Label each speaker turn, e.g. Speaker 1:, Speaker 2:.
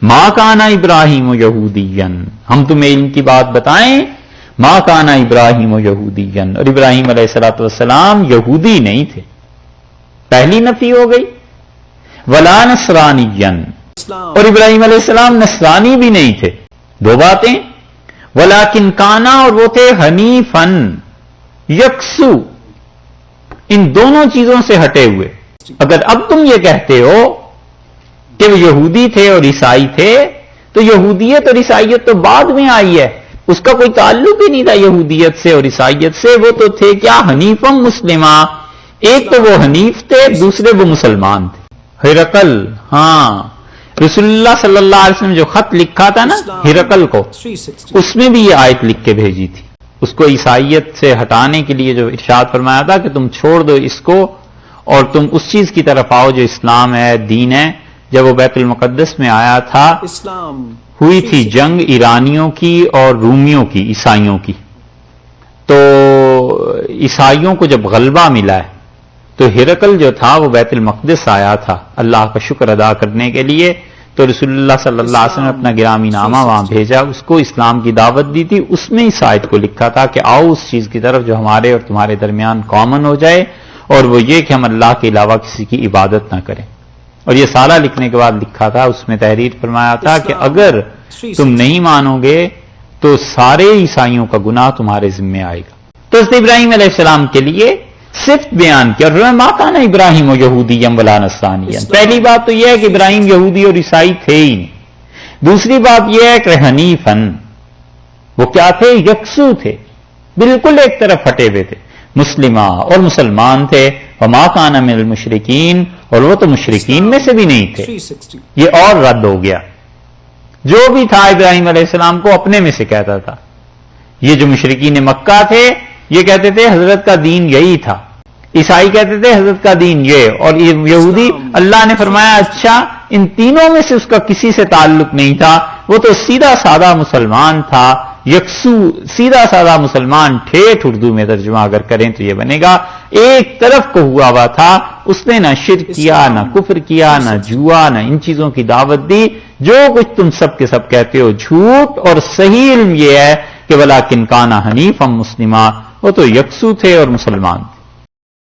Speaker 1: ما کانا ابراہیم یہودین، ہم تمہیں علم کی بات بتائیں، ما کانا ابراہیم یہودین، اور ابراہیم علیہ الصلوۃ والسلام یہودی نہیں تھے، پہلی نفی ہو گئی، ولا نصرانین، اور ابراہیم علیہ السلام نصرانی بھی نہیں تھے، دو باتیں، ولیکن کانا، اور وہ تھے حنیفن، یکسو، ان دونوں چیزوں سے ہٹے ہوئے۔ اگر اب تم یہ کہتے ہو کہ وہ یہودی تھے اور عیسائی تھے، تو یہودیت اور عیسائیت تو بعد میں آئی ہے، اس کا کوئی تعلق ہی نہیں تھا یہودیت سے اور عیسائیت سے، وہ تو تھے کیا، حنیفم مسلمہ، ایک تو وہ حنیف تھے، دوسرے وہ مسلمان تھے۔ ہرقل، ہاں رسول اللہ صلی اللہ علیہ وسلم جو خط لکھا تھا نا ہرقل کو، اس میں بھی یہ آیت لکھ کے بھیجی تھی، اس کو عیسائیت سے ہٹانے کے لیے جو ارشاد فرمایا تھا کہ تم چھوڑ دو اس کو اور تم اس چیز کی طرف آؤ جو اسلام ہے، دین ہے۔ جب وہ بیت المقدس میں آیا تھا، ہوئی تھی جنگ ایرانیوں کی اور رومیوں کی، عیسائیوں کی، تو عیسائیوں کو جب غلبہ ملا ہے تو ہرقل جو تھا وہ بیت المقدس آیا تھا اللہ کا شکر ادا کرنے کے لیے، تو رسول اللہ صلی اللہ علیہ وسلم نے اپنا گرامی نامہ وہاں بھیجا، اس کو اسلام کی دعوت دی تھی، اس میں اس آیت کو لکھا تھا کہ آؤ اس چیز کی طرف جو ہمارے اور تمہارے درمیان کامن ہو جائے، اور وہ یہ کہ ہم اللہ کے علاوہ کسی کی عبادت نہ کریں۔ اور یہ سارا لکھنے کے بعد لکھا تھا، اس میں تحریر فرمایا تھا کہ اگر تم نہیں مانو گے تو سارے عیسائیوں کا گناہ تمہارے ذمے آئے گا۔ تو حضرت ابراہیم علیہ السلام کے لیے صرف بیان کیا، اور ما کان ابراہیم و یہودیا ولا نصرانیا۔ پہلی بات تو یہ ہے کہ ابراہیم یہودی اور عیسائی تھے ہی نہیں، دوسری بات یہ ہے کہ حنیفن، وہ کیا تھے، یکسو تھے، بالکل ایک طرف ہٹے ہوئے تھے، مسلمہ اور مسلمان تھے، وما کان من المشرکین، اور وہ تو مشرکین میں سے بھی نہیں تھے۔ یہ اور رد ہو گیا، جو بھی تھا ابراہیم علیہ السلام کو اپنے میں سے کہتا تھا، یہ جو مشرکین مکہ تھے یہ کہتے تھے حضرت کا دین یہی تھا، عیسائی کہتے تھے حضرت کا دین یہ، اور یہودی، اللہ نے فرمایا اچھا ان تینوں میں سے اس کا کسی سے تعلق نہیں تھا، وہ تو سیدھا سادہ مسلمان تھا، یکسو سیدھا سادہ مسلمان، ٹھیٹھ اردو میں ترجمہ اگر کریں تو یہ بنے گا، ایک طرف کو ہوا ہوا تھا، اس نے نہ شرک کیا، نہ کفر کیا، نہ جوا، نہ ان چیزوں کی دعوت دی، جو کچھ تم سب کے سب کہتے ہو جھوٹ، اور صحیح علم یہ ہے کہ ولیکن کان حنیفا مسلما، وہ تو یکسو تھے اور مسلمان۔